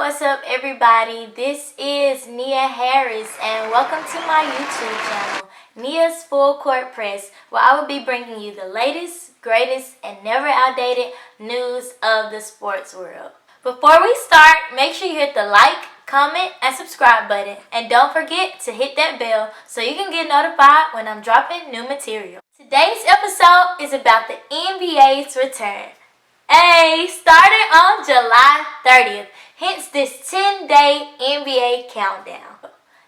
What's up everybody? This is Nia Harris and welcome to my YouTube channel, Nia's Full Court Press, where I will be bringing you the latest, greatest, and never outdated news of the sports world. Before we start, make sure you hit the like, comment, and subscribe button, and don't forget to hit that bell so you can get notified when I'm dropping new material. Today's episode is about the NBA's return. Started on July 30th, hence this 10-day NBA countdown.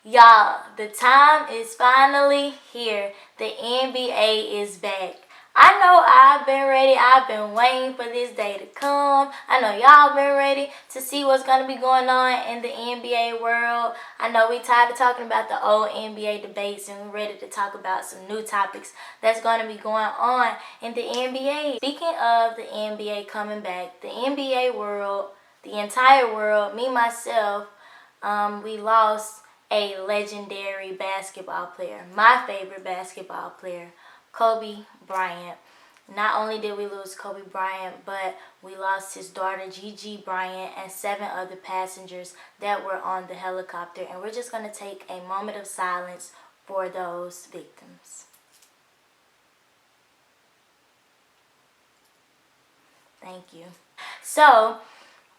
Y'all, the time is finally here. The NBA is back. I know I've been ready. I've been waiting for this day to come. I know y'all been ready to see what's going to be going on in the NBA world. I know we tired of talking about the old NBA debates and we're ready to talk about some new topics that's going to be going on in the NBA. Speaking of the NBA coming back, the NBA world, the entire world, me, myself, we lost a legendary basketball player, my favorite basketball player, Kobe Bryant. Not only did we lose Kobe Bryant, but we lost his daughter Gigi Bryant and 7 other passengers that were on the helicopter. And we're just going to take a moment of silence for those victims. Thank you. So,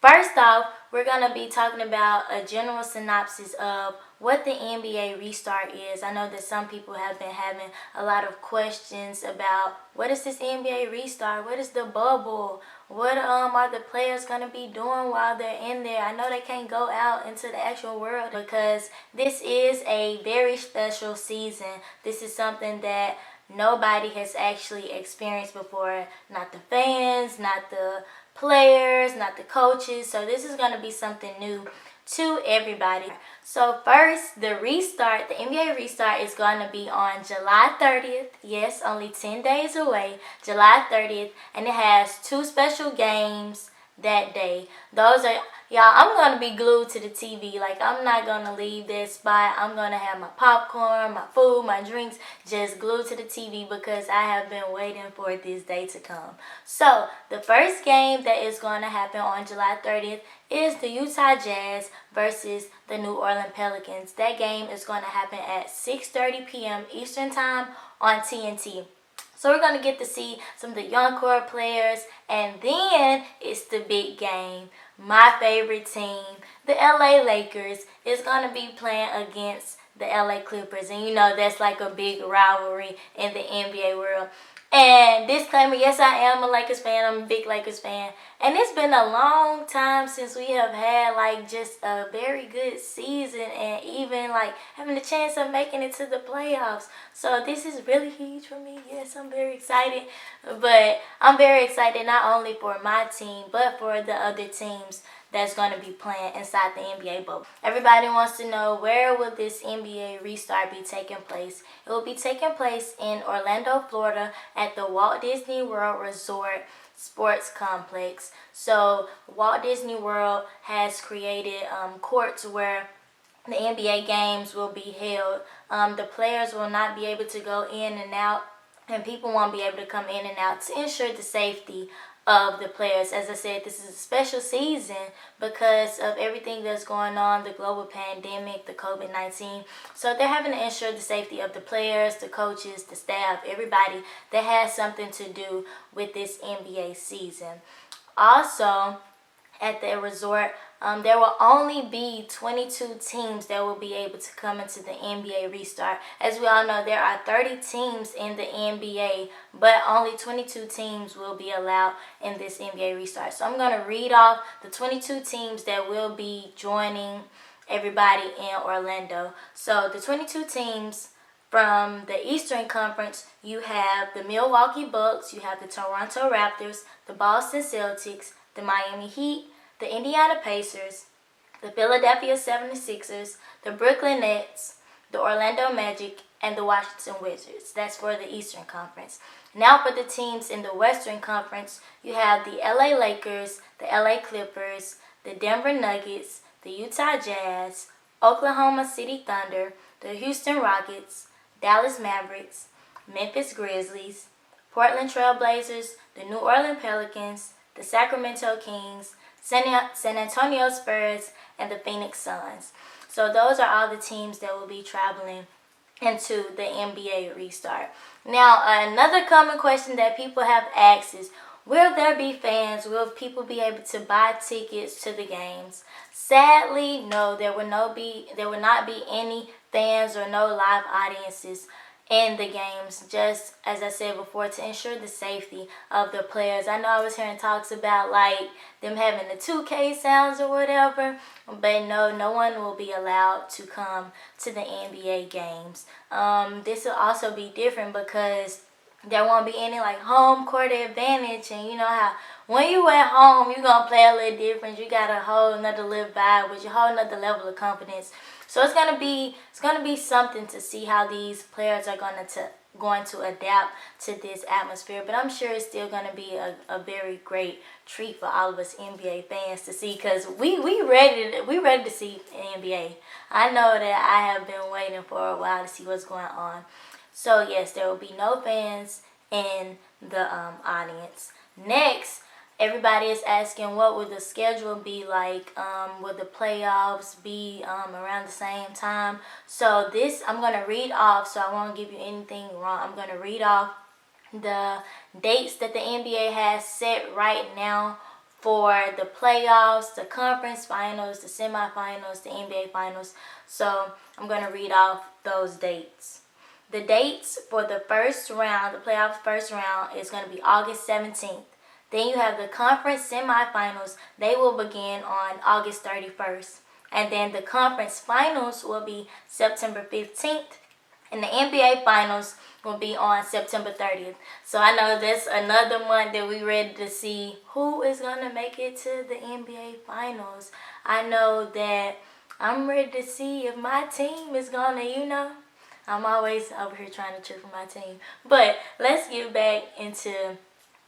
first off, we're going to be talking about a general synopsis of what the NBA restart is. I know that some people have been having a lot of questions about what is this NBA restart? What is the bubble? What are the players going to be doing while they're in there? I know they can't go out into the actual world because this is a very special season. This is something that nobody has actually experienced before. Not the fans, not the players, not the coaches. So this is going to be something new to everybody. So first, the NBA restart is going to be on July 30th. Yes, only 10 days away, July 30th. And it has 2 special games that day. Those are, y'all, I'm going to be glued to the TV. Like, I'm not going to leave this spot. I'm going to have my popcorn, my food, my drinks, just glued to the TV because I have been waiting for this day to come. So, the first game that is going to happen on July 30th is the Utah Jazz versus the New Orleans Pelicans. That game is going to happen at 6:30 p.m. Eastern Time on TNT. So we're going to get to see some of the young core players. And then it's the big game. My favorite team, the LA Lakers, is going to be playing against the LA Clippers. And you know that's like a big rivalry in the NBA world. And disclaimer, yes, I am a Lakers fan. I'm a big Lakers fan. And it's been a long time since we have had like just a very good season and even like having the chance of making it to the playoffs. So this is really huge for me. Yes, I'm very excited. But I'm very excited not only for my team, but for the other teams that's going to be playing inside the NBA bubble. Everybody wants to know, where will this NBA restart be taking place? It will be taking place in Orlando, Florida at the Walt Disney World Resort Sports Complex. So Walt Disney World has created courts where the NBA games will be held. The players will not be able to go in and out, and people won't be able to come in and out to ensure the safety of the players. As I said, this is a special season because of everything that's going on, the global pandemic, the COVID-19. So they're having to ensure the safety of the players, the coaches, the staff, everybody that has something to do with this NBA season. Also, at the resort, there will only be 22 teams that will be able to come into the NBA restart. As we all know, there are 30 teams in the NBA, but only 22 teams will be allowed in this NBA restart. So I'm going to read off the 22 teams that will be joining everybody in Orlando. So the 22 teams from the Eastern Conference, you have the Milwaukee Bucks, you have the Toronto Raptors, the Boston Celtics, the Miami Heat, the Indiana Pacers, the Philadelphia 76ers, the Brooklyn Nets, the Orlando Magic, and the Washington Wizards. That's for the Eastern Conference. Now for the teams in the Western Conference, you have the LA Lakers, the LA Clippers, the Denver Nuggets, the Utah Jazz, Oklahoma City Thunder, the Houston Rockets, Dallas Mavericks, Memphis Grizzlies, Portland Trail Blazers, the New Orleans Pelicans, the Sacramento Kings, San Antonio Spurs, and the Phoenix Suns. So those are all the teams that will be traveling into the NBA restart. Now, another common question that people have asked is, will there be fans? Will people be able to buy tickets to the games? Sadly, no. There will not be any fans or no live audiences in the games, just as I said before, to ensure the safety of the players. I know I was hearing talks about like them having the 2K sounds or whatever, but no one will be allowed to come to the NBA games. This will also be different because there won't be any like home court advantage, and you know how when you at home you're gonna play a little different. You got a whole another little vibe with your whole another level of confidence. So it's gonna be something to see how these players are going to adapt to this atmosphere. But I'm sure it's still gonna be a very great treat for all of us NBA fans to see, because we ready to see NBA. I know that I have been waiting for a while to see what's going on. So yes, there will be no fans in the audience. Next, everybody is asking, what will the schedule be like? Will the playoffs be around the same time? So this, I'm going to read off, so I won't give you anything wrong. I'm going to read off the dates that the NBA has set right now for the playoffs, the conference finals, the semifinals, the NBA finals. So I'm going to read off those dates. The dates for the first round, the playoff first round, is going to be August 17th. Then you have the conference semifinals. They will begin on August 31st. And then the conference finals will be September 15th. And the NBA finals will be on September 30th. So I know that's another one that we ready to see who is going to make it to the NBA finals. I know that I'm ready to see if my team is going to, I'm always over here trying to cheer for my team. But let's get back into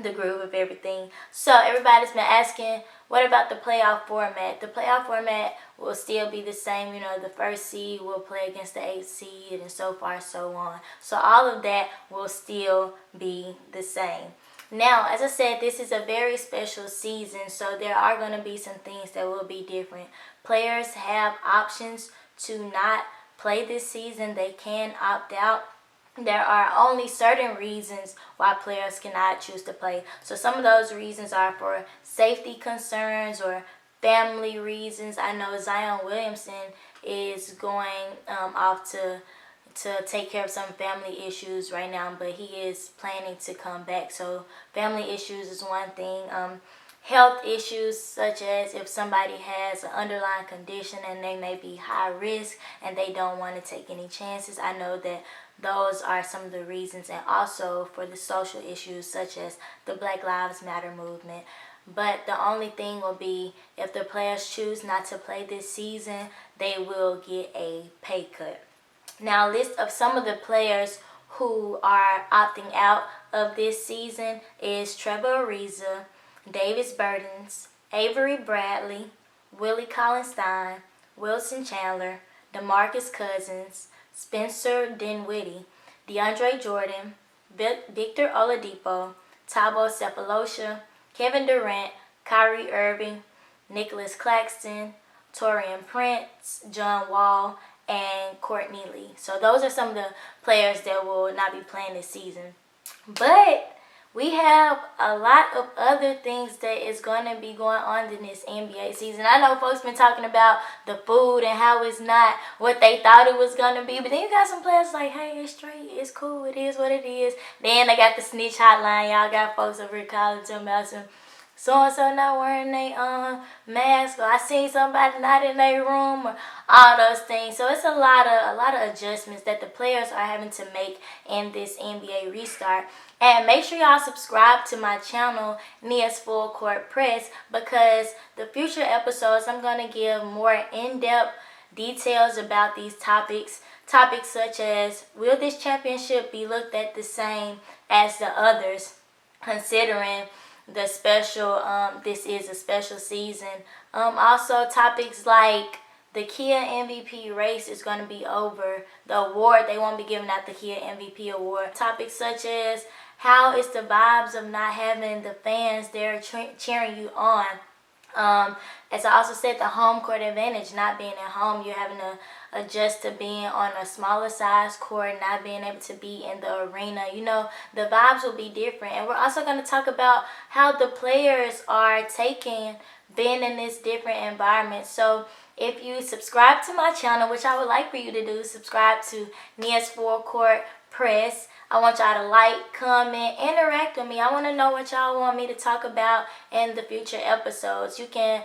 the groove of everything. So everybody's been asking, what about the playoff format? The playoff format will still be the same. The first seed will play against the 8th seed and so far so on. So all of that will still be the same. Now, as I said, this is a very special season, so there are going to be some things that will be different. Players have options to not play this season. They can opt out. There are only certain reasons why players cannot choose to play. So some of those reasons are for safety concerns or family reasons. I know Zion Williamson is going off to take care of some family issues right now, but he is planning to come back. So family issues is one thing. Health issues, such as if somebody has an underlying condition and they may be high risk and they don't want to take any chances. I know that those are some of the reasons, and also for the social issues such as the Black Lives Matter movement. But the only thing will be, if the players choose not to play this season, they will get a pay cut. Now, a list of some of the players who are opting out of this season is Trevor Ariza, Davis Bertans, Avery Bradley, Willie Cauley-Stein, Wilson Chandler, DeMarcus Cousins, Spencer Dinwiddie, DeAndre Jordan, Victor Oladipo, Thabo Sefolosha, Kevin Durant, Kyrie Irving, Nicholas Claxton, Taurean Prince, John Wall, and Courtney Lee. So those are some of the players that will not be playing this season. But we have a lot of other things that is going to be going on in this NBA season. I know folks been talking about the food and how it's not what they thought it was going to be. But then you got some players like, hey, it's straight, it's cool, it is what it is. Then they got the snitch hotline. Y'all got folks over here calling them about some so-and-so not wearing their mask, or I seen somebody not in their room, or all those things. So it's a lot of adjustments that the players are having to make in this NBA restart. And make sure y'all subscribe to my channel, Nia's Full Court Press, because the future episodes I'm going to give more in-depth details about these topics. Topics such as, will this championship be looked at the same as the others, considering the special, this is a special season. Also topics like the Kia MVP race is going to be over. The award, they won't be giving out the Kia MVP award. Topics such as, how is the vibes of not having the fans there cheering you on? As I also said, the home court advantage, not being at home, you're having to adjust to being on a smaller size court, not being able to be in the arena. You know, the vibes will be different. And we're also going to talk about how the players are taking being in this different environment. So if you subscribe to my channel, which I would like for you to do, subscribe to Nia's Full Court Press. I want y'all to like, comment, interact with me. I want to know what y'all want me to talk about in the future episodes. You can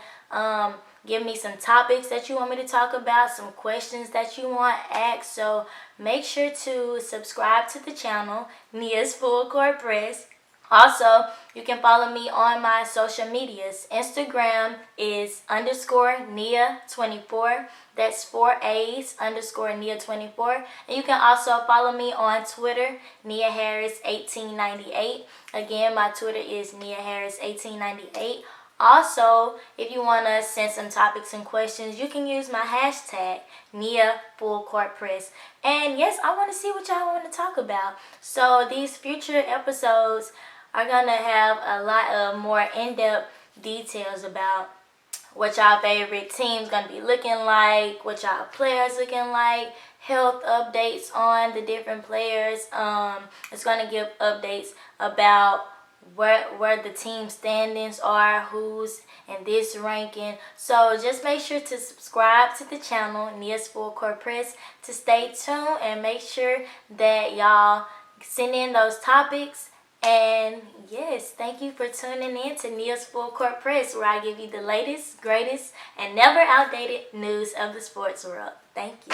give me some topics that you want me to talk about, some questions that you want asked. So make sure to subscribe to the channel, Nia's Full Court Press. Also, you can follow me on my social medias. Instagram is _Nia24. That's 4 A's _Nia24. And you can also follow me on Twitter, Nia Harris 1898. Again, my Twitter is Nia Harris 1898. Also, if you want to send some topics and questions, you can use my hashtag, Nia Full Court Press. And yes, I want to see what y'all want to talk about. So these future episodes are going to have a lot of more in-depth details about what y'all favorite teams going to be looking like, what y'all players looking like, health updates on the different players. It's going to give updates about where the team standings are, who's in this ranking. So just make sure to subscribe to the channel, Nia's Full Court Press, to stay tuned, and make sure that y'all send in those topics. And yes, thank you for tuning in to Nia's Full Court Press, where I give you the latest, greatest, and never outdated news of the sports world. Thank you.